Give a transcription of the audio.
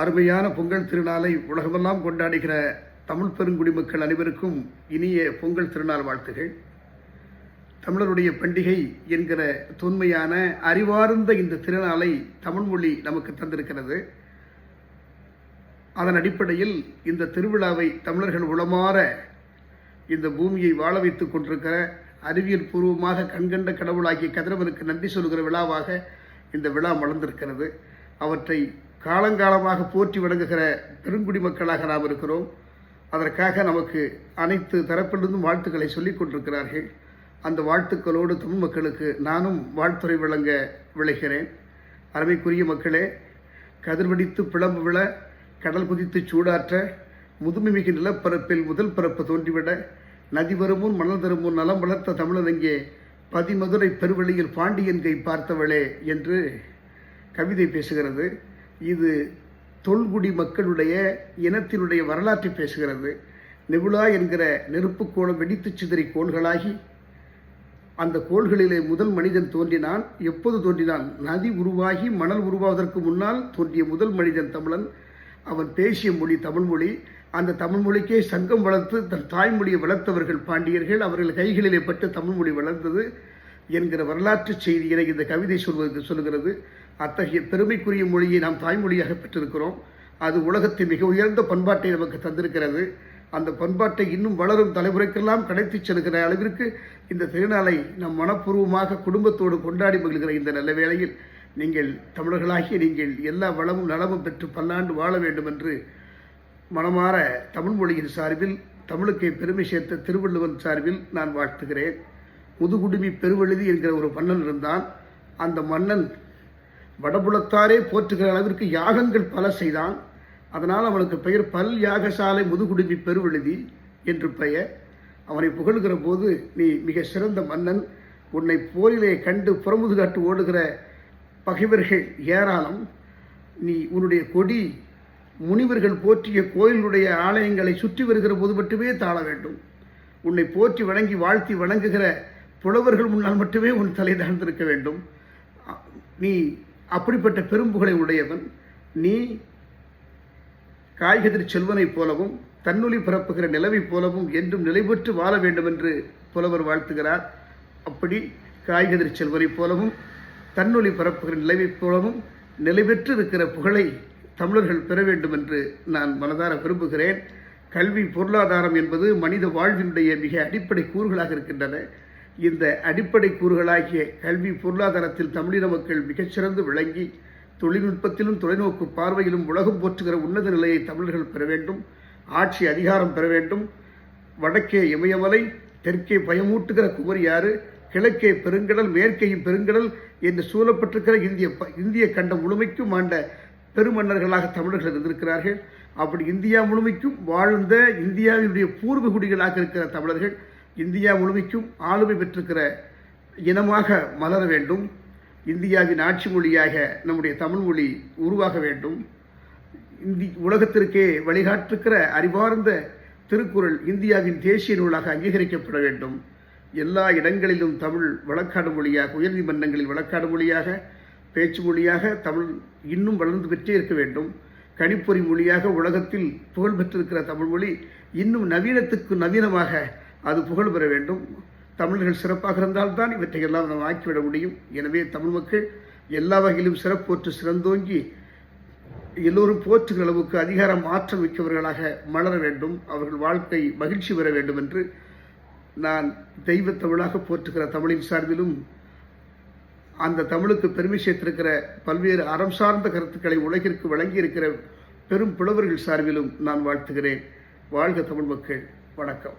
அருமையான பொங்கல் திருநாளை உலகமெல்லாம் கொண்டாடுகிற தமிழ் பெருங்குடி மக்கள் அனைவருக்கும் இனிய பொங்கல் திருநாள் வாழ்த்துகள். தமிழருடைய பண்டிகை என்கிற தொன்மையான அறிவார்ந்த இந்த திருநாளை தமிழ் மொழி நமக்கு தந்திருக்கிறது. அதன் அடிப்படையில் இந்த திருவிழாவை தமிழர்கள் உளமாற இந்த பூமியை வாழ வைத்துக் கொண்டிருக்கிற அறிவியல் பூர்வமாக கண்கண்ட கடவுளாகிய கதிரவனுக்கு நன்றி சொல்கிற விழாவாக இந்த விழா மலர்ந்திருக்கிறது. அவற்றை காலங்காலமாக போற்றி வணங்குகிற பெருங்குடி மக்களாக நாம் இருக்கிறோம். அதற்காக நமக்கு அனைத்து தரப்பிலிருந்தும் வாழ்த்துக்களை சொல்லிக் கொண்டிருக்கிறார்கள். அந்த வாழ்த்துக்களோடு தமிழ் மக்களுக்கு நானும் வாழ்த்துறை வழங்க விளைகிறேன். அருமைக்குரிய மக்களே, கதிர்வெடித்து பிளம்பு விழ, கடல் குதித்து சூடாற்ற, முதுமைமிகு நிலப்பரப்பில் முதல் பரப்பு தோன்றிவிட, நதி வருமுன் மணல் தருமுன் நலம் வளர்த்த தமிழனங்கே பதிமதுரை பெருவெளியில் பாண்டியன் கை பார்த்தவளே என்று கவிதை பேசுகிறது. இது தொல்குடி மக்களுடைய இனத்தினுடைய வரலாற்றை பேசுகிறது. நெபுலா என்கிற நெருப்பு கோணம் வெடித்து சிதறி கோள்களாகி அந்த கோள்களிலே முதல் மனிதன் தோன்றினான். எப்போது தோன்றினான்? நதி உருவாகி மணல் உருவாவதற்கு முன்னால் தோன்றிய முதல் மனிதன் தமிழன். அவன் பேசிய மொழி தமிழ் மொழி. அந்த தமிழ் மொழிக்கே சங்கம் வளர்த்து தன் தாய்மொழியை வளர்த்தவர்கள் பாண்டியர்கள். அவர்கள் கைகளிலே பட்டு தமிழ் மொழி வளர்ந்தது என்கிற வரலாற்று செய்தியை இந்த கவிதை சொல்லுகிறது. அத்தகைய பெருமைக்குரிய மொழியை நாம் தாய்மொழியாக பெற்றிருக்கிறோம். அது உலகத்தின் மிக உயர்ந்த பண்பாட்டை நமக்கு தந்திருக்கிறது. அந்த பண்பாட்டை இன்னும் வளரும் தலைமுறைக்கெல்லாம் கடத்தி செல்கிற அளவிற்கு இந்த திருநாளை நம் மனப்பூர்வமாக குடும்பத்தோடு கொண்டாடி மகிழ்கிற இந்த நல்ல வேளையில் நீங்கள் தமிழர்களாகிய நீங்கள் எல்லா வளமும் நலமும் பெற்று பல்லாண்டு வாழ வேண்டும் என்று மனமாற தமிழ் மொழியின் சார்பில், தமிழுக்கை பெருமை சேர்த்த திருவள்ளுவன் சார்பில் நான் வாழ்த்துகிறேன். முதுகுடுமி பெருவெழுதி என்கிற ஒரு மன்னன் இருந்தான். அந்த மன்னன் வடபுலத்தாரே போற்றுகிற அளவிற்கு யாகங்கள் பல செய்தான். அதனால் அவனுக்கு பெயர் பல் யாகசாலை முதுகுடுமி பெருவெழுதி என்று பெயர். அவனை புகழ்கிற போது, நீ மிக சிறந்த மன்னன், உன்னை போரிலே கண்டு புறமுது காட்டு ஓடுகிற பகைவர்கள் ஏராளம், நீ உன்னுடைய கொடி முனிவர்கள் போற்றிய கோயிலுடைய ஆலயங்களை சுற்றி வருகிற போது மட்டுமே தாழ வேண்டும். உன்னை போற்றி வணங்கி வாழ்த்தி வணங்குகிற புலவர்கள் முன்னால் மட்டுமே உன் தலை தாழ்ந்திருக்க வேண்டும். நீ அப்படிப்பட்ட பெரும்புகளை உடையவன். நீ காய்கதிர் செல்வனைப் போலவும் தன்னொலி பரப்புகிற நிலவைப் போலவும் என்றும் நிலை பெற்று வாழ வேண்டும் என்று புலவர் வாழ்த்துகிறார். அப்படி காய்கதிர் செல்வனைப் போலவும் தன்னொலி பரப்புகிற நிலவைப் போலவும் நிலை பெற்று இருக்கிற புகழை தமிழர்கள் பெற வேண்டும் என்று நான் மனதார விரும்புகிறேன். கல்வி, பொருளாதாரம் என்பது மனித வாழ்வினுடைய மிக அடிப்படை கூறுகளாக இருக்கின்றன. இந்த அடிப்படை கூறுகளாகிய கல்வி, பொருளாதாரத்தில் தமிழின மக்கள் மிகச்சிறந்து விளங்கி தொழில்நுட்பத்திலும் தொலைநோக்கு பார்வையிலும் உலகம் போற்றுகிற உன்னத நிலையை தமிழர்கள் பெற வேண்டும். ஆட்சி அதிகாரம் பெற வேண்டும். வடக்கே இமயமலை, தெற்கே பயமூட்டுகிற குமரியாறு, கிழக்கே பெருங்கடல், மேற்கேயும் பெருங்கடல் என்று சூழப்பட்டிருக்கிற இந்திய கண்டம் முழுமைக்கும் ஆண்ட பெருமன்னர்களாக தமிழர்கள் இருந்திருக்கிறார்கள். அப்படி இந்தியா முழுமைக்கும் வாழ்ந்த இந்தியாவினுடைய பூர்வ குடிகளாக இருக்கிற தமிழர்கள் இந்தியா முழுமைக்கும் ஆளுமை பெற்றிருக்கிற இனமாக மலர வேண்டும். இந்தியாவின் ஆட்சி மொழியாக நம்முடைய தமிழ் மொழி உருவாக வேண்டும். உலகத்திற்கே வழிகாட்டிருக்கிற அறிவார்ந்த திருக்குறள் இந்தியாவின் தேசிய நூலாக அங்கீகரிக்கப்பட வேண்டும். எல்லா இடங்களிலும் தமிழ் வழக்காடு மொழியாக, உயர்நீதிமன்றங்களில் வழக்காடு மொழியாக, பேச்சு மொழியாக தமிழ் இன்னும் வளர்ந்து பெற்றே இருக்க வேண்டும். கணிப்பொறி மொழியாக உலகத்தில் புகழ் பெற்றிருக்கிற தமிழ் மொழி இன்னும் நவீனத்துக்கு நவீனமாக அது புகழ் பெற வேண்டும். தமிழர்கள் சிறப்பாக இருந்தால்தான் இவற்றையெல்லாம் நாம் ஆக்கிவிட முடியும். எனவே தமிழ் மக்கள் எல்லா வகையிலும் சிறப்போற்று சிறந்தோங்கி எல்லோரும் போற்றுகிற அளவுக்கு அதிகாரம் ஆற்றல் மிக்கவர்களாக மலர வேண்டும். அவர்கள் வாழ்க்கை மகிழ்ச்சி பெற வேண்டும் என்று நான் தெய்வ தமிழாக போற்றுகிற தமிழின் சார்பிலும், அந்த தமிழுக்கு பெருமை சேர்த்திருக்கிற பல்வேறு அறம் சார்ந்த கருத்துக்களை உலகிற்கு வழங்கியிருக்கிற பெரும் புலவர்கள் சார்பிலும் நான் வாழ்த்துகிறேன். வாழ்க தமிழ் மக்கள். வணக்கம்.